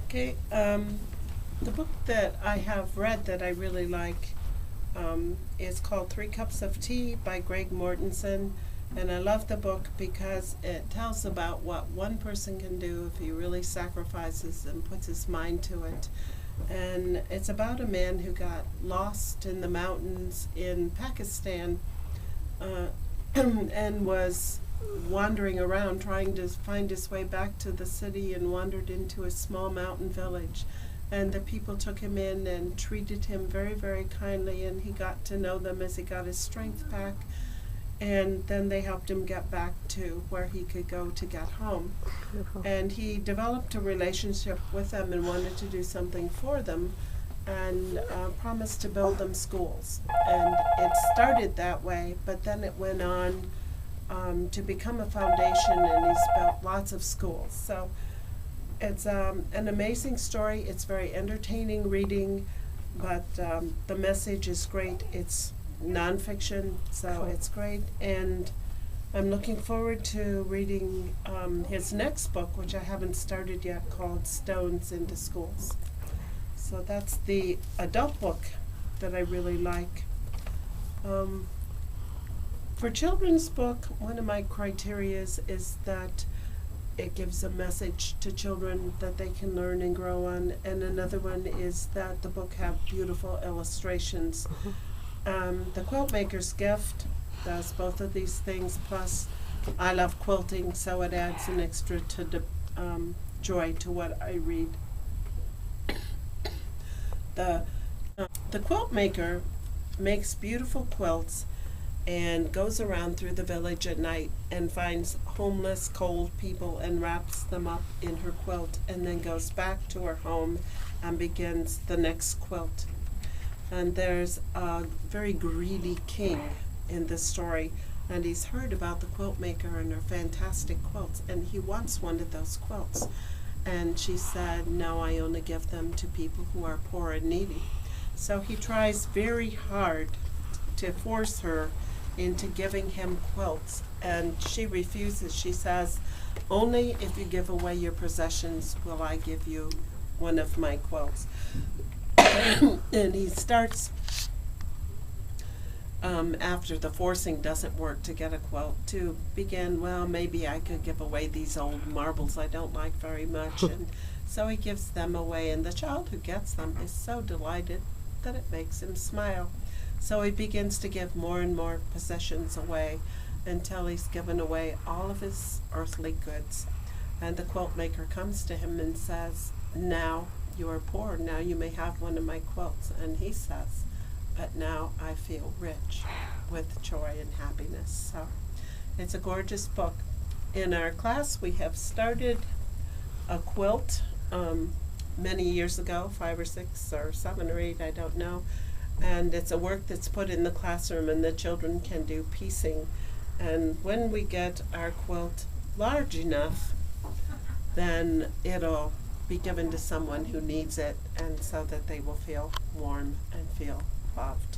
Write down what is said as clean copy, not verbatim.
Okay, the book that I have read that I really like is called Three Cups of Tea by Greg Mortensen. And I love the book because it tells about what one person can do if he really sacrifices and puts his mind to it. And it's about a man who got lost in the mountains in Pakistan uh, and was wandering around trying to find his way back to the city and wandered into a small mountain village. And the people took him in and treated him very, very kindly, and he got to know them as he got his strength back. And then they helped him get back to where he could go to get home. Beautiful. And he developed a relationship with them and wanted to do something for them and promised to build them schools. And it started that way, but then it went on to become a foundation, and he's built lots of schools. So it's an amazing story. It's very entertaining reading, but the message is great. It's nonfiction, so Cool. it's great. And I'm looking forward to reading his next book, which I haven't started yet, called Stones into Schools. So that's the adult book that I really like. For children's book, one of my criterias is that it gives a message to children that they can learn and grow on, and another one is that the book have beautiful illustrations. The Quilt Maker's Gift does both of these things, plus I love quilting, so it adds an extra to the joy to what I read. The Quilt Maker makes beautiful quilts and goes around through the village at night and finds homeless, cold people and wraps them up in her quilt, and then goes back to her home and begins the next quilt. And there's a very greedy king in this story, and he's heard about the quilt maker and her fantastic quilts, and he wants one of those quilts. And she said, no, I only give them to people who are poor and needy. So he tries very hard to force her into giving him quilts, and she refuses. She says, only if you give away your possessions will I give you one of my quilts. And he starts, after the forcing doesn't work to get a quilt, to begin, well, maybe I could give away these old marbles I don't like very much. And so he gives them away, and the child who gets them is so delighted that it makes him smile. So he begins to give more and more possessions away until he's given away all of his earthly goods. And the quilt maker comes to him and says, now you are poor, now you may have one of my quilts. And he says, but now I feel rich with joy and happiness. So it's a gorgeous book. In our class, we have started a quilt many years ago, 5 or 6 or 7 or 8, I don't know. And it's a work that's put in the classroom, and the children can do piecing. And when we get our quilt large enough, then it'll be given to someone who needs it, and so that they will feel warm and feel loved.